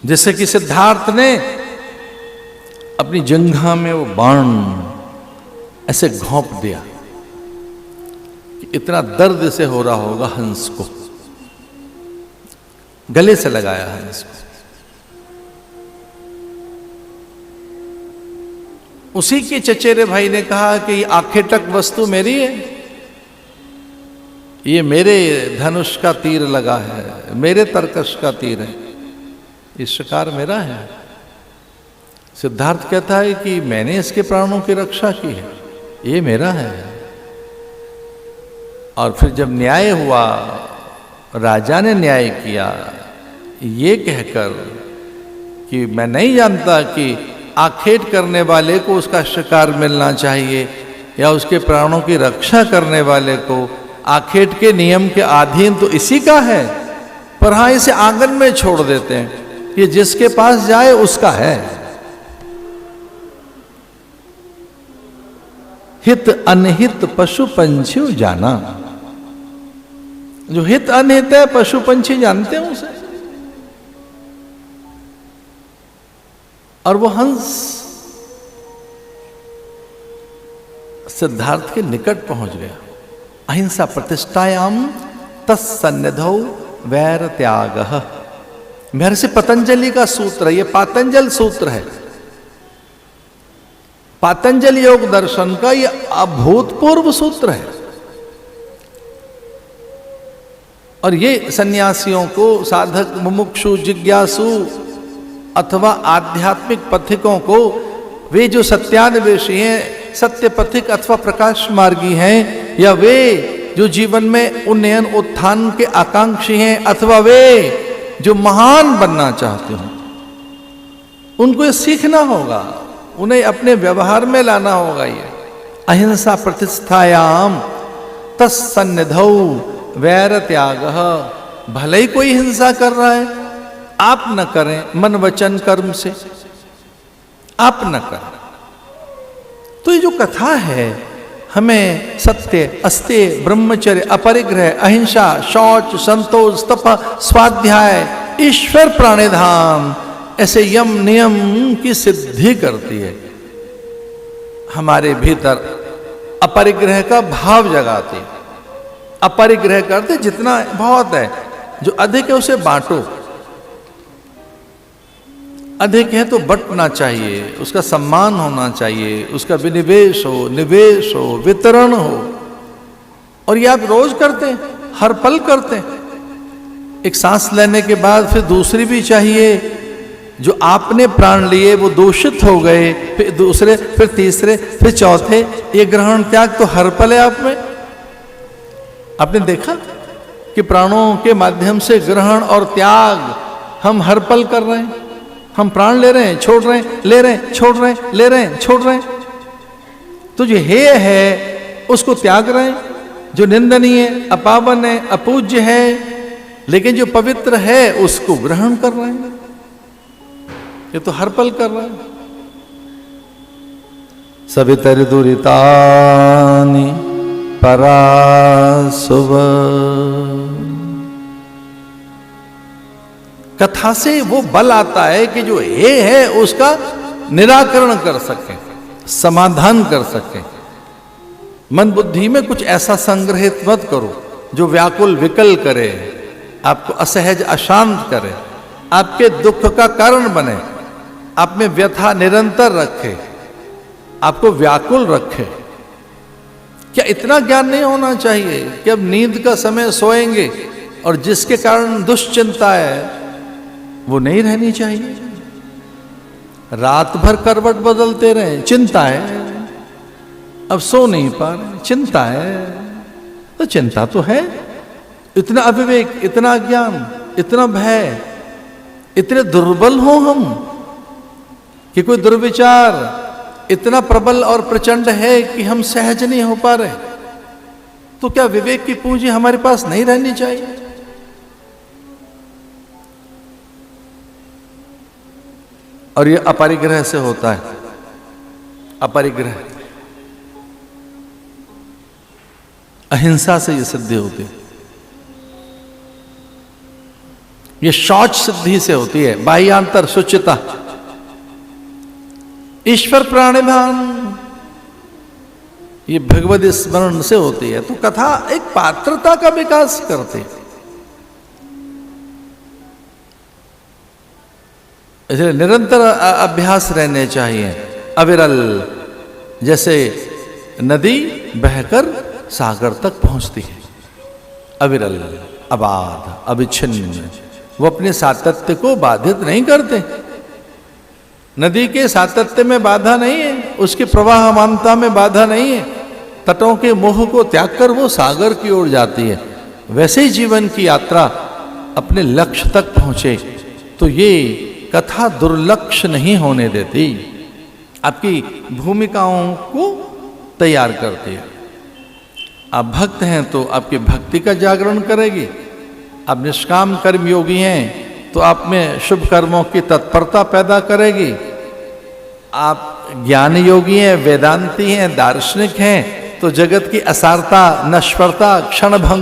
जैसे कि सिद्धार्थ ने अपनी जंघा में वो बाण ऐसे घोंप दिया कि इतना दर्द से हो रहा होगा हंस को, गले से लगाया हंस को। उसी के चचेरे भाई ने कहा कि ये आखेटक वस्तु मेरी है, ये मेरे धनुष का तीर लगा है, मेरे तरकश का तीर है, ये शिकार मेरा है। सिद्धार्थ कहता है कि मैंने इसके प्राणों की रक्षा की है, ये मेरा है। और फिर जब न्याय हुआ, राजा ने न्याय किया ये कहकर कि मैं नहीं जानता कि आखेट करने वाले को उसका शिकार मिलना चाहिए या उसके प्राणों की रक्षा करने वाले को आखेट के नियम के अधीन तो इसी का है, पर हाँ इसे आंगन में छोड़ देते हैं, ये जिसके पास जाए उसका है। हित अनहित पशु पंछी जाना, जो हित अनहित है पशु पंछी जानते हैं उसे। और वो हंस सिद्धार्थ के निकट पहुंच गया। अहिंसा प्रतिष्ठायाम तत्सन्निधौ वैर त्यागः, महर्षि पतंजलि का सूत्र है, ये पातंजल सूत्र है। पातंजल योग दर्शन का ये अभूतपूर्व सूत्र है। और ये सन्यासियों को, साधक मुमुक्षु जिज्ञासु अथवा आध्यात्मिक पथिकों को, वे जो सत्यान्वेषी हैं, सत्य पथिक अथवा प्रकाश मार्गी हैं, या वे जो जीवन में उन्नयन उत्थान के आकांक्षी हैं, अथवा वे जो महान बनना चाहते हो, उनको ये सीखना होगा, उन्हें अपने व्यवहार में लाना होगा। ये अहिंसा प्रतिष्ठायाम तत्सन्निधौ वैर त्यागः, भले ही कोई हिंसा कर रहा है आप न करें, मन वचन कर्म से आप न करें। तो ये जो कथा है हमें सत्य, अस्तेय, ब्रह्मचर्य, अपरिग्रह, अहिंसा, शौच, संतोष, तप, स्वाध्याय, ईश्वर प्राणिधान, ऐसे यम नियम की सिद्धि करती है। हमारे भीतर अपरिग्रह का भाव जगाती है। अपरिग्रह करते जितना बहुत है, जो अधिक है उसे बांटो, अधिक है तो बंटना चाहिए, उसका सम्मान होना चाहिए, उसका विनिवेश हो, निवेश हो, वितरण हो। और ये आप रोज करते हैं, हर पल करते हैं। एक सांस लेने के बाद फिर दूसरी भी चाहिए। जो आपने प्राण लिए वो दूषित हो गए, फिर दूसरे, फिर तीसरे, फिर चौथे, ये ग्रहण त्याग तो हर पल है आप में। आपने देखा कि प्राणों के माध्यम से ग्रहण और त्याग हम हर पल कर रहे हैं। हम प्राण ले रहे हैं, छोड़ रहे हैं, ले रहे हैं, छोड़ रहे हैं, ले रहे हैं, छोड़ रहे हैं। तो जो हेय है उसको त्याग रहे हैं, जो निंदनीय, अपावन है, अपूज्य है, लेकिन जो पवित्र है उसको ग्रहण कर रहे हैं। ये तो हर पल कर रहे हैं। सवितर दुरितानि परासुव, कथा से वो बल आता है कि जो हे है उसका निराकरण कर सके, समाधान कर सके। मन बुद्धि में कुछ ऐसा संग्रहित मत करो जो व्याकुल विकल करे, आपको असहज अशांत करे, आपके दुख का कारण बने, आप में व्यथा निरंतर रखे, आपको व्याकुल रखे। क्या इतना ज्ञान नहीं होना चाहिए कि अब नींद का समय सोएंगे और जिसके कारण दुश्चिंता है वो नहीं रहनी चाहिए। रात भर करवट बदलते रहे, चिंता है, अब सो नहीं पा रहे, चिंता है, तो चिंता तो है। इतना अविवेक, इतना ज्ञान, इतना भय, इतने दुर्बल हो हम कि कोई दुर्विचार इतना प्रबल और प्रचंड है कि हम सहज नहीं हो पा रहे। तो क्या विवेक की पूंजी हमारे पास नहीं रहनी चाहिए? और ये अपरिग्रह से होता है। अपरिग्रह, अहिंसा से ये सिद्धि होती है। ये शौच सिद्धि से होती है, बाह्यांतर शुचिता। ईश्वर प्राणिभान, ये भगवद स्मरण से होती है। तो कथा एक पात्रता का विकास करती है। इसलिए निरंतर अभ्यास रहने चाहिए, अविरल। जैसे नदी बहकर सागर तक पहुंचती है, अविरल, अबाध, अविच्छिन्न, वो अपने सातत्य को बाधित नहीं करते। नदी के सातत्य में बाधा नहीं है, उसकी प्रवाहमानता में बाधा नहीं है। तटों के मोह को त्याग कर वो सागर की ओर जाती है। वैसे ही जीवन की यात्रा अपने लक्ष्य तक पहुंचे तो ये कथा दुर्लक्ष्य नहीं होने देती, आपकी भूमिकाओं को तैयार करती है। आप भक्त हैं तो आपकी भक्ति का जागरण करेगी। आप निष्काम कर्म योगी हैं तो आप में शुभ कर्मों की तत्परता पैदा करेगी। आप ज्ञान योगी हैं, वेदांती हैं, दार्शनिक हैं तो जगत की असारता, नश्वरता, क्षणभंग